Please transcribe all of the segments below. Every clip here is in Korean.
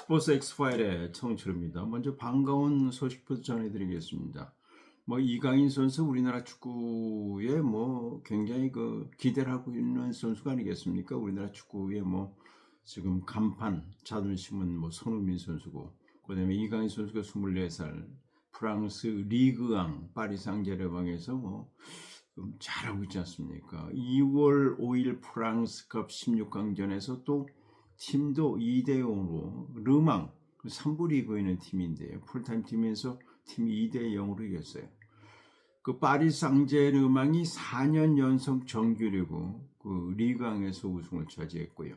스포츠 엑스파일의 청취입니다. 먼저 반가운 소식부터 전해드리겠습니다. 이강인 선수 우리나라 축구에 굉장히 기대를 하고 있는 선수가 아니겠습니까? 우리나라 축구에 지금 간판 자존심은 손흥민 선수고, 그다음에 이강인 선수가 24살 프랑스 리그앙 파리 상제르맹에서 좀 잘하고 있지 않습니까? 2월 5일 프랑스컵 16강전에서 또 팀도 2대 0으로 르망 3부 리그에 있는 팀인데요. 풀타임 팀에서 팀이 2대 0으로 이겼어요. 그 파리 상제르맹이 4년 연속 정규리그 그 리그왕에서 우승을 차지했고요.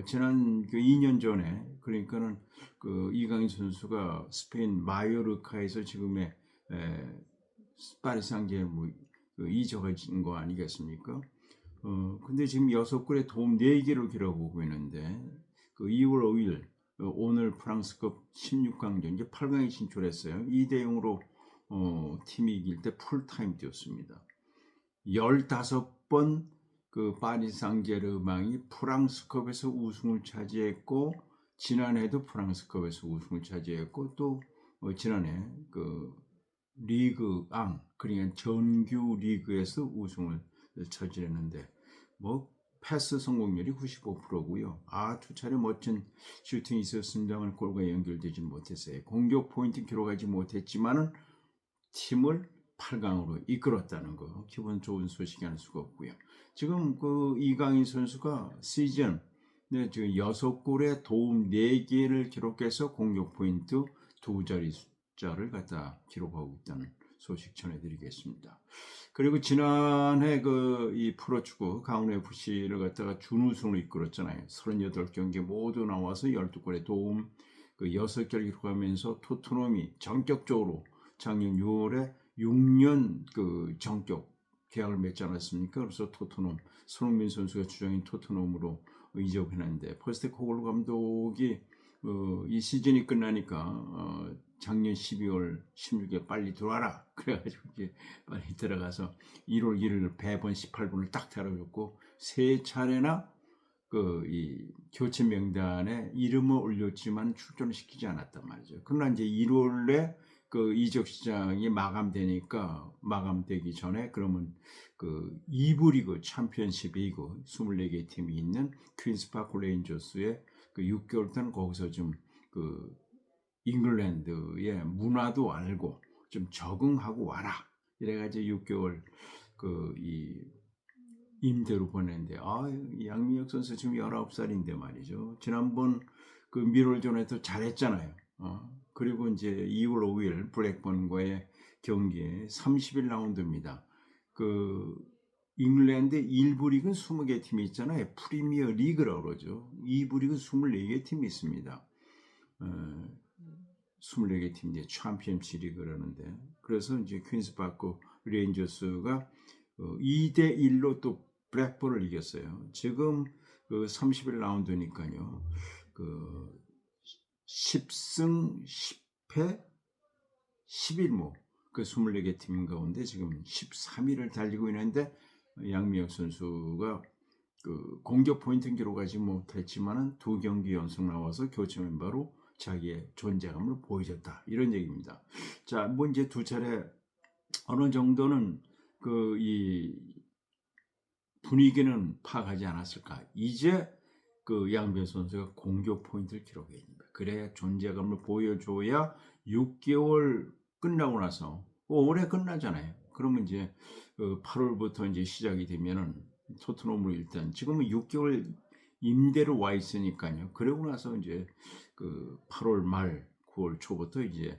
지난 2년 전에 그러니까는 그 이강인 선수가 스페인 마요르카에서 지금의 파리 상제르맹 이적한 거 아니겠습니까? 근데 지금 6골에 도움 4개를 기록하고 있는데, 2월 5일, 오늘 프랑스컵 16강전, 이제 8강에 진출했어요. 2대 0으로, 팀이 이길 때 풀타임 뛰었습니다. 15번 그 파리 상제르맹이 프랑스컵에서 우승을 차지했고, 지난해도 프랑스컵에서 우승을 차지했고, 또, 지난해 리그 앙, 그러니까 정규 리그에서 우승을 차지했는데 패스 성공률이 95%고요. 두 차례 멋진 슈팅이 있었습니다만 골과 연결되지 못했어요. 공격 포인트 기록하지 못했지만은 팀을 8강으로 이끌었다는 거 기분 좋은 소식이 아닐 수가 없고요. 지금 이강인 선수가 시즌 지금 6골에 도움 4개를 기록해서 공격 포인트 2자리 숫자를 갖다 기록하고 있다는 소식 전해드리겠습니다. 그리고 지난해 이 프로축구 강원 FC를 갖다가 준우승으로 이끌었잖아요. 38경기 모두 나와서 12골에 도움 6개를 기록하면서 토트넘이 전격적으로 작년 6월에 6년 정격 계약을 맺지 않았습니까? 그래서 토트넘 손흥민 선수가 주장인 토트넘으로 이적했는데 포스테코글루 감독이 이 시즌이 끝나니까 작년 12월 16일 빨리 들어와라 그래가지고 이제 빨리 들어가서 1월 1일 배번 18분을 딱 달아줬고 3차례나 이 교체 명단에 이름을 올렸지만 출전을 시키지 않았단 말이죠. 그러나 이제 1월에 이적 시장이 마감되기 전에 그러면 2부 리그 챔피언십 리그 24개 팀이 있는 퀸스파크 레인저스의 6개월 동안 거기서 좀 잉글랜드의 문화도 알고 좀 적응하고 와라 이래가지고 6개월 이 임대로 보냈는데 양민혁 선수 지금 19살인데 말이죠. 지난번 미롤전에도 잘했잖아요. 그리고 이제 2월 5일 블랙번과의 경기에 30일 라운드입니다. 잉글랜드 1부 리그는 20개 팀이 있잖아요. 프리미어 리그라고 그러죠. 2부 리그 24개 팀이 있습니다. 24개 팀 이제 챔피언십 리그라는데, 그래서 이제 퀸스파크 레인저스가 2대 1로 또 블랙번을 이겼어요. 지금 30일 라운드니까요. 10승 10패 11무 24개 팀 가운데 지금 13위를 달리고 있는데, 양미혁 선수가 공격 포인트 기록하지 못했지만은 2경기 연속 나와서 교체 멤버로 자기의 존재감을 보여줬다 이런 얘기입니다. 자, 이제 2차례 어느 정도는 이 분위기는 파악하지 않았을까. 이제 양미혁 선수가 공격 포인트를 기록해야 됩니다. 그래야 존재감을 보여줘야 6개월 끝나고 나서 올해 끝나잖아요. 그러면 이제 8월부터 이제 시작이 되면은 토트넘으로 일단 지금은 6개월 임대로 와 있으니까요. 그러고 나서 이제 8월 말 9월 초부터 이제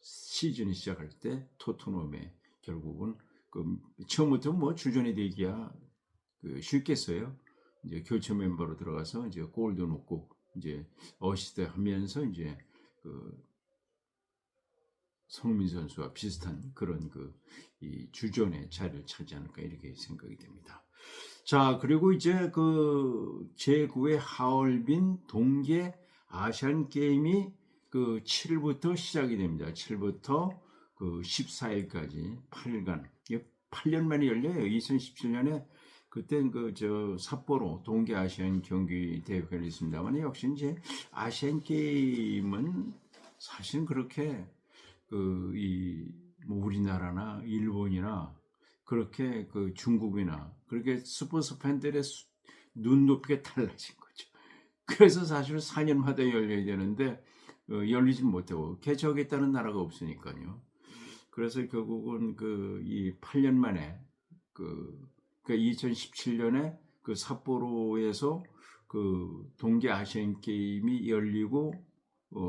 시즌이 시작할 때 토트넘에 결국은 처음부터 주전이 되기야 쉽겠어요. 이제 교체 멤버로 들어가서 이제 골도 넣고 이제 어시스트 하면서 이제 손흥민 선수와 비슷한 그런 이 주전의 자리를 차지 않을까 이렇게 생각이 됩니다. 자, 그리고 이제 제9회 하얼빈 동계 아시안 게임이 7일부터 시작이 됩니다. 7일부터 14일까지 8일간 8년 만에 열려요. 2017년에 그땐 그 저 삿포로 동계 아시안 경기 대회가 있습니다만 역시 이제 아시안 게임은 사실 그렇게 그 이 뭐 우리나라나 일본이나 그렇게 그 중국이나 그렇게 스포츠 팬들의 눈높이가 달라진 거죠. 그래서 사실 4년마다 열려야 되는데 열리진 못하고 개최하겠다는 나라가 없으니까요. 그래서 결국은 그 이 8년 만에 그 2017년에 그 삿포로에서 그 동계 아시안 게임이 열리고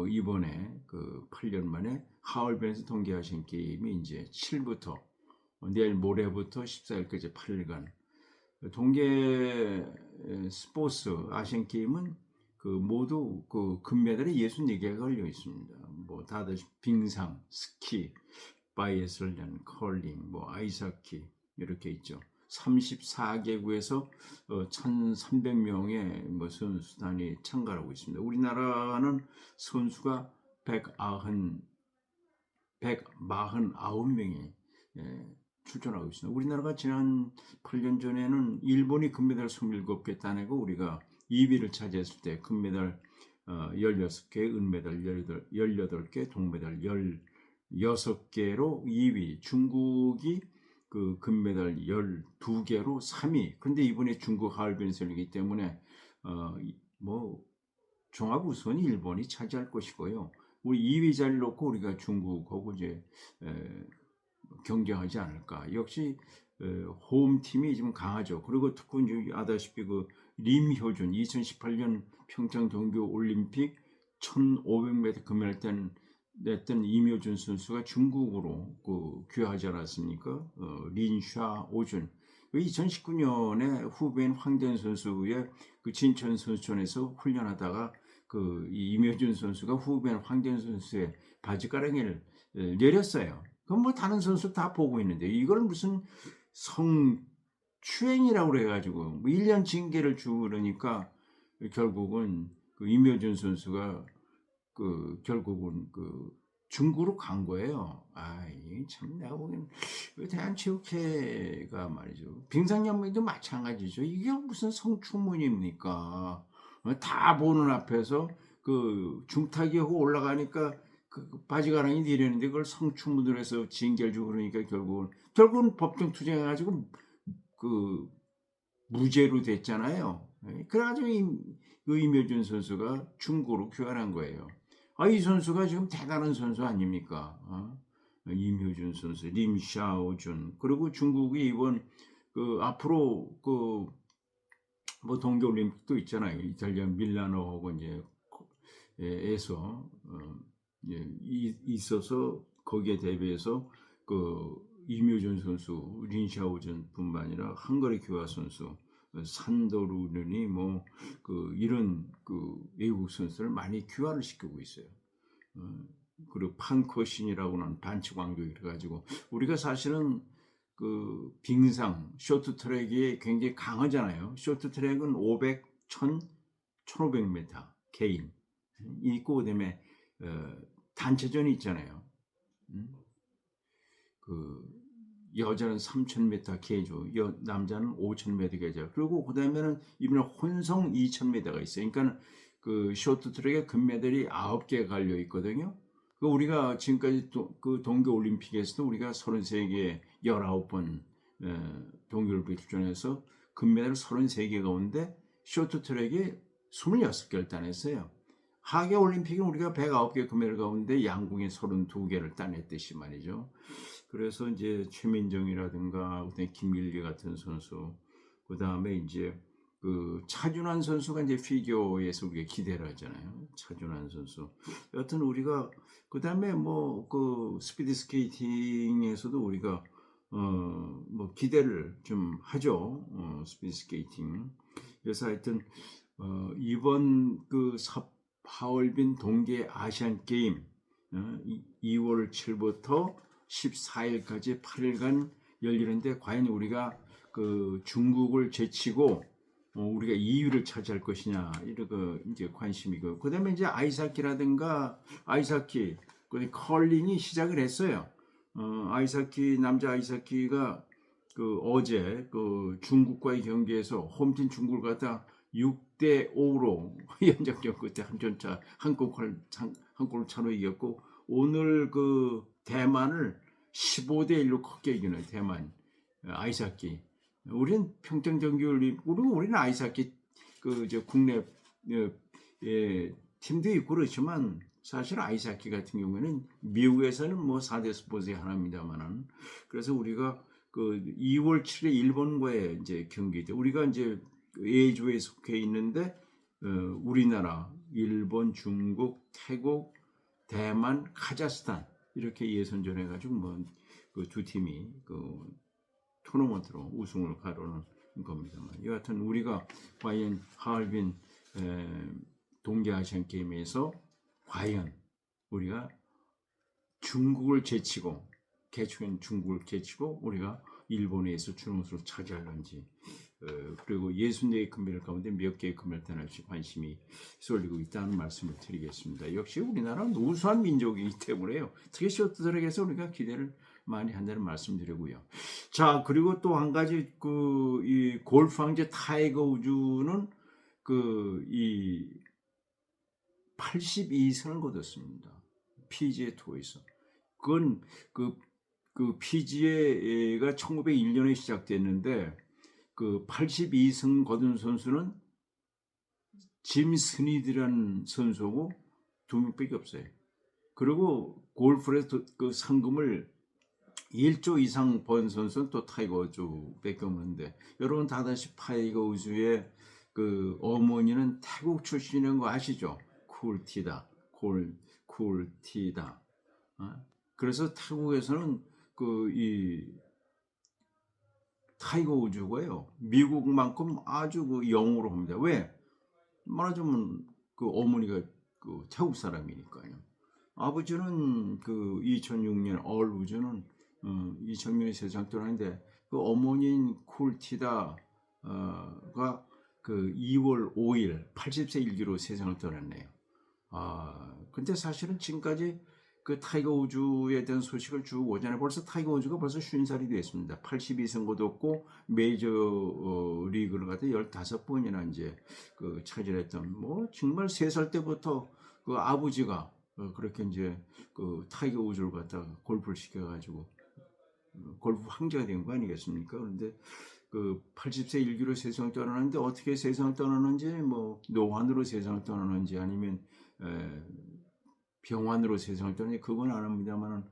이번에 그 8년 만에 하얼빈에서 동계 아시안 게임이 이제 7부터 내일 모레부터 14일까지 8일간 동계 스포츠 아시안 게임은 그 모두 그 금메달이 64개가 걸려 있습니다. 뭐 다들 빙상, 스키, 바이애슬런, 컬링, 뭐 아이스하키 이렇게 있죠. 34개국에서 1,300명의 뭐 선수단이 참가하고 있습니다. 우리나라는 선수가 149명이 출전하고 있습니다. 우리나라가 지난 8년 전에는 일본이 금메달 27개 따내고 우리가 2위를 차지했을 때 금메달 16개, 은메달 18개, 동메달 16개로 2위, 중국이 그 금메달 12개로 3위. 근데 이번에 중국 하얼빈에서 열리기 때문에 뭐 종합 우선이 일본이 차지할 것이고요. 우리 2위 자리를 놓고 우리가 중국하고 이제 경쟁하지 않을까. 역시 홈팀이 지금 강하죠. 그리고 특히 아다시피 그 림효준 2018년 평창 동계 올림픽 1,500m 금메달 냈던 임효준 선수가 중국으로 그 귀화하지 않았습니까? 린샤 오준. 2019년에 후배인 황대현 선수의 그 진천 선수촌에서 훈련하다가 그 임효준 선수가 후배인 황대현 선수의 바지가랑이를 내렸어요. 그럼 뭐 다른 선수 다 보고 있는데 이걸 무슨 성추행이라고 그래가지고 뭐 1년 징계를 주니까 결국은 그 임효준 선수가 그 결국은 그 중국으로 간 거예요. 참 내가 보기엔 대한체육회가 말이죠. 빙상연맹도 마찬가지죠. 이게 무슨 성추문입니까? 다 보는 앞에서 그 중타기하고 올라가니까 그 바지가랑이 내리는데 그걸 성추문을 해서 징계를 주고 그러니까 결국은 법정 투쟁해가지고 그 무죄로 됐잖아요. 그래가지고 임효준 선수가 중국으로 귀환한 거예요. 이 선수가 지금 대단한 선수 아닙니까? 임효준 선수, 림샤오준. 그리고 중국이 이번 그 앞으로 그 뭐 동계올림픽도 있잖아요. 이탈리아 밀라노하고 이제 에서 있어서 거기에 대비해서 그 임효준 선수, 린샤오준뿐만 아니라 헝가리 귀화 선수 산도루르니 뭐 그 이런 그 외국 선수를 많이 귀화를 시키고 있어요. 그리고 판커신이라고는 반칙 왕족이 그래가지고 우리가 사실은 그 빙상 쇼트트랙이 굉장히 강하잖아요. 쇼트트랙은 500, 1000, 1500m 개인 있고 그다음에 단체전이 있잖아요. 그 여자는 3000m 계주, 남자는 5000m 계주. 그리고 그다음에는 이번에 혼성 2000m가 있어요. 그러니까 그 쇼트트랙에 금메달이 9개 갈려 있거든요. 그 우리가 지금까지 그 동계 올림픽에서도 우리가 33개 19번 동계올림픽 출전해서 금메달 33개 가운데 쇼트트랙에 26개를 따냈어요. 하계 올림픽은 우리가 109개 금메달 가운데 양궁에 32개를 따냈듯이 말이죠. 그래서 이제 최민정이라든가 그다음에 김길기 같은 선수, 그 다음에 이제 그 차준환 선수가 이제 피겨에서 우리가 기대를 하잖아요. 차준환 선수. 여튼 우리가 그 다음에 뭐 그 스피드 스케이팅에서도 우리가 뭐 기대를 좀 하죠. 스피드 스케이팅. 그래서 하여튼 이번 그 하얼빈 동계 아시안 게임 2월 7부터 14일까지 8일간 열리는데 과연 우리가 그 중국을 제치고 우리가 2위를 차지할 것이냐 이런 이제 관심이고 그다음에 이제 아이스하키라든가 그다음에 컬링이 시작을 했어요. 아이스하키 남자 아이스하키가 그 어제 그 중국과의 경기에서 홈팀 중국을 갖다 6대 5로 연장전 끝에 한 골 차로 이겼고 오늘 그 대만을 15대 1로 크게 이기는 대만 아이스하키. 우리는 평창 정기올림픽 우리는 아이스하키 그 저 국내 팀도 있고 그렇지만 사실 아이스하키 같은 경우에는 미국에서는 뭐 4대 스포츠의 하나입니다만은 그래서 우리가 그 2월 7일 일본과의 이제 경기 때 우리가 이제 A조에 속해 있는데 우리나라, 일본, 중국, 태국, 대만, 카자흐스탄 이렇게 예선전 해가지고 뭐 그 두 팀이 그 토너먼트로 우승을 가르는 겁니다만 여하튼 우리가 과연 하얼빈 동계아시안 게임에서 과연 우리가 중국을 제치고 개최한 중국을 제치고 우리가 일본에서 준우승을 차지할런지 그리고 64개 금메달 가운데 몇 개의 금메달 하나씩 관심이 쏠리고 있다는 말씀을 드리겠습니다. 역시 우리나라는 우수한 민족이기 때문에요. 특히 쇼트트랙에서 우리가 기대를 많이 한다는 말씀드리고요. 자 그리고 또 한 가지 그 이 골프 황제 타이거 우즈는 그 이 82승을 거뒀습니다. PGA 투어에서. 그건 그 PGA가 1901년에 시작됐는데 그 82승 거둔 선수는 짐 스니드라는 선수고 두 명밖에 없어요. 그리고 골프에서 그 상금을 1조 이상 번 선수는 또 타이거 우즈밖에 없는데 여러분 다다시 타이거 우즈의 그 어머니는 태국 출신인 거 아시죠? 쿨티다. 쿨티다. 그래서 태국에서는 그 이 타이거 우즈가요 미국만큼 아주 그 영어로 합니다. 왜? 말하자면 그 어머니가 그 태국 사람이니까요. 아버지는 그 2006년 얼 우즈는 2000년에 세상 떠나는데 그 어머니인 쿨티다가 그 2월 5일 80세 일기로 세상을 떠났네요. 근데 사실은 지금까지 그 타이거 우즈에 대한 소식을 쭉 오잖아요. 벌써 타이거 우즈가 벌써 50살이 됐습니다. 82승 거뒀고 메이저 리그를 갖다 15번이나 이제 그 차지했던 뭐 정말 3살 때부터 그 아버지가 그렇게 이제 그 타이거 우즈를 갖다가 골프를 시켜가지고 골프 황제가 된 거 아니겠습니까? 그런데 그 80세 일기로 세상을 떠나는데 어떻게 세상을 떠나는지 뭐 노환으로 세상을 떠나는지 아니면 병환으로 세상을 떠나는지 그건 안 합니다만은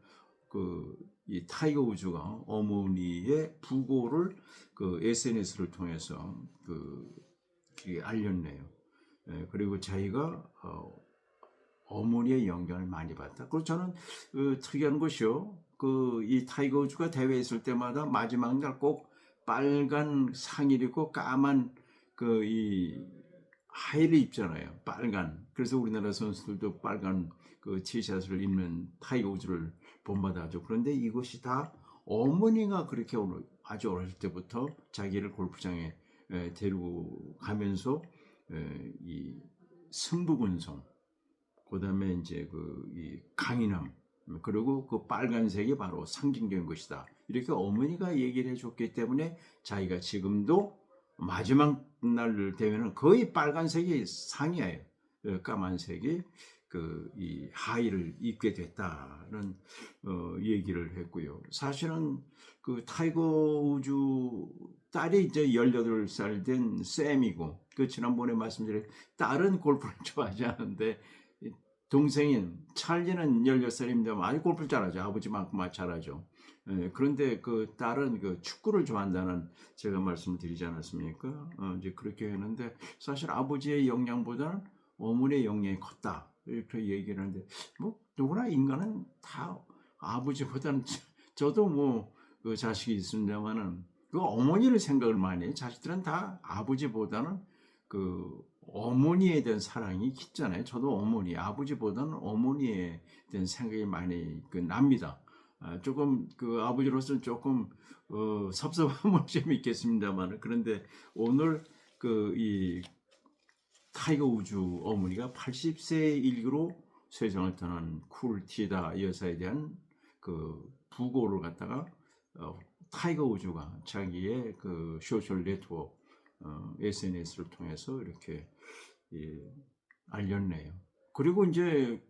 그 이 타이거 우즈가 어머니의 부고를 그 SNS를 통해서 그 알렸네요. 그리고 자기가 어머니의 영향을 많이 받다. 그리고 저는 특이한 것이요. 그 이 타이거 우즈가 대회 있을 때마다 마지막 날 꼭 빨간 상의를 입고 까만 그 이 하의를 입잖아요. 빨간. 그래서 우리나라 선수들도 빨간 그 티셔츠를 입는 타이거 우즈를 본받아죠. 그런데 이것이 다 어머니가 그렇게 아주 어렸을 때부터 자기를 골프장에 데리고 가면서 이 승부근성 그다음에 이제 그 이 강인함 그리고 그 빨간색이 바로 상징적인 것이다. 이렇게 어머니가 얘기를 해줬기 때문에 자기가 지금도 마지막 날 되면은 거의 빨간색이 상이에요. 까만색이 그 이 하의를 입게 됐다는 얘기를 했고요. 사실은 그 타이거 우즈 딸이 이제 18살 된 샘이고 그 지난번에 말씀드린 딸은 골프를 좋아하지 않는데 동생인 찰리는 16살입니다만 아주 골프를 잘하죠. 아버지만큼 잘하죠. 그런데 그 딸은 그 축구를 좋아한다는 제가 말씀을 드리지 않았습니까? 이제 그렇게 했는데 사실 아버지의 영향보다는 어머니의 영향이 컸다. 이렇게 얘기를 하는데 뭐 누구나 인간은 다 아버지보다는 저도 뭐 그 자식이 있습니다만은 그 어머니를 생각을 많이 해요. 자식들은 다 아버지보다는 그 어머니에 대한 사랑이 깊잖아요. 저도 어머니, 아버지보다는 어머니에 대한 생각이 많이 납니다. 조금 그 아버지로서는 조금 섭섭함은 좀 있겠습니다만 그런데 오늘 그 이 타이거 우즈 어머니가 80세 일기로 세상을 떠난 쿨티다 여사에 대한 그 부고를 갖다가 타이거 우즈가 자기의 그 소셜 네트워크 SNS를 통해서 이렇게 알렸네요. 그리고 이제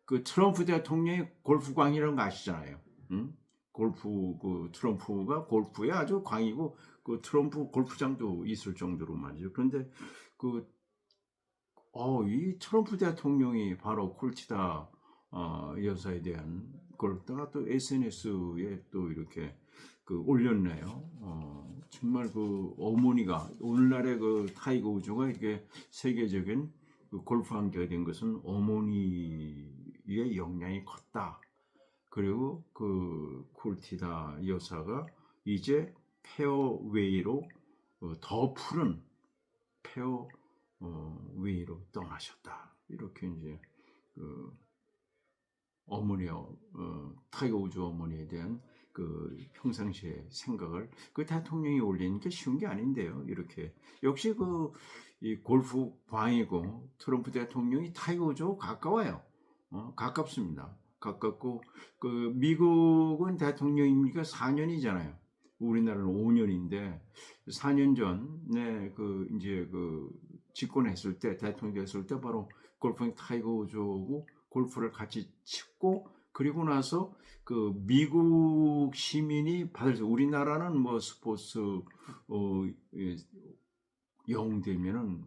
그 트럼프 대통령이 골프광이라는 거 아시잖아요. 응? 골프 그 트럼프가 골프에 아주 광이고 그 트럼프 골프장도 있을 정도로 말이죠. 그런데 그 이 트럼프 대통령이 바로 콜치다 여사에 대한 걸 갖다가 또 SNS에 또 이렇게 그 올렸네요. 정말 그 어머니가 오늘날의 그 타이거 우즈가 이게 세계적인 그 골프 왕자가 된 것은 어머니의 영향이 컸다. 그리고 그 콜티다 여사가 이제 페어웨이로 더 푸른 페어 웨이로 떠나셨다. 이렇게 이제 그 타이거 우즈 어머니에 대한 그 평상시의 생각을 그 대통령이 올리는 게 쉬운 게 아닌데요. 이렇게 역시 그 이 골프 광이고 트럼프 대통령이 타이거 우즈하고 가까워요. 가깝습니다. 가깝고 그 미국은 대통령임기가 4년이잖아요. 우리나라는 5년인데 4년 전에 그 이제 그 집권했을 때 대통령 됐을 때 바로 골프 타이거 우즈하고 골프를 같이 치고 그리고 나서 그 미국 시민이 받을 수 우리나라는 뭐 스포츠 영 되면은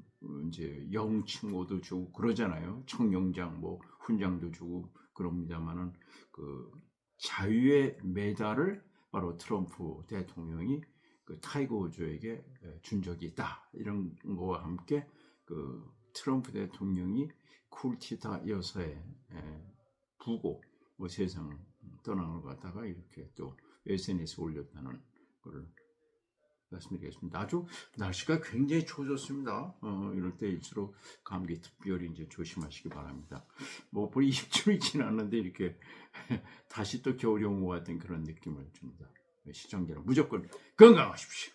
이제 영 칭호도 주고 그러잖아요. 청룡장 뭐 훈장도 주고 그럽니다만은 그 자유의 메달을 바로 트럼프 대통령이 그 타이거 우즈에게 준 적이 있다. 이런 거와 함께 그 트럼프 대통령이 쿨티다 여사의 부고 뭐 세상 떠나는 걸 갖다가 이렇게 또 SNS에 올렸다는 것을 말씀드리겠습니다. 아주 날씨가 굉장히 추워졌습니다. 이럴 때일수록 감기 특별히 이제 조심하시기 바랍니다. 뭐 벌써 입춘이 지났는데 이렇게 다시 또 겨울이 온 것 같은 그런 느낌을 줍니다. 시청자는 무조건 건강하십시오.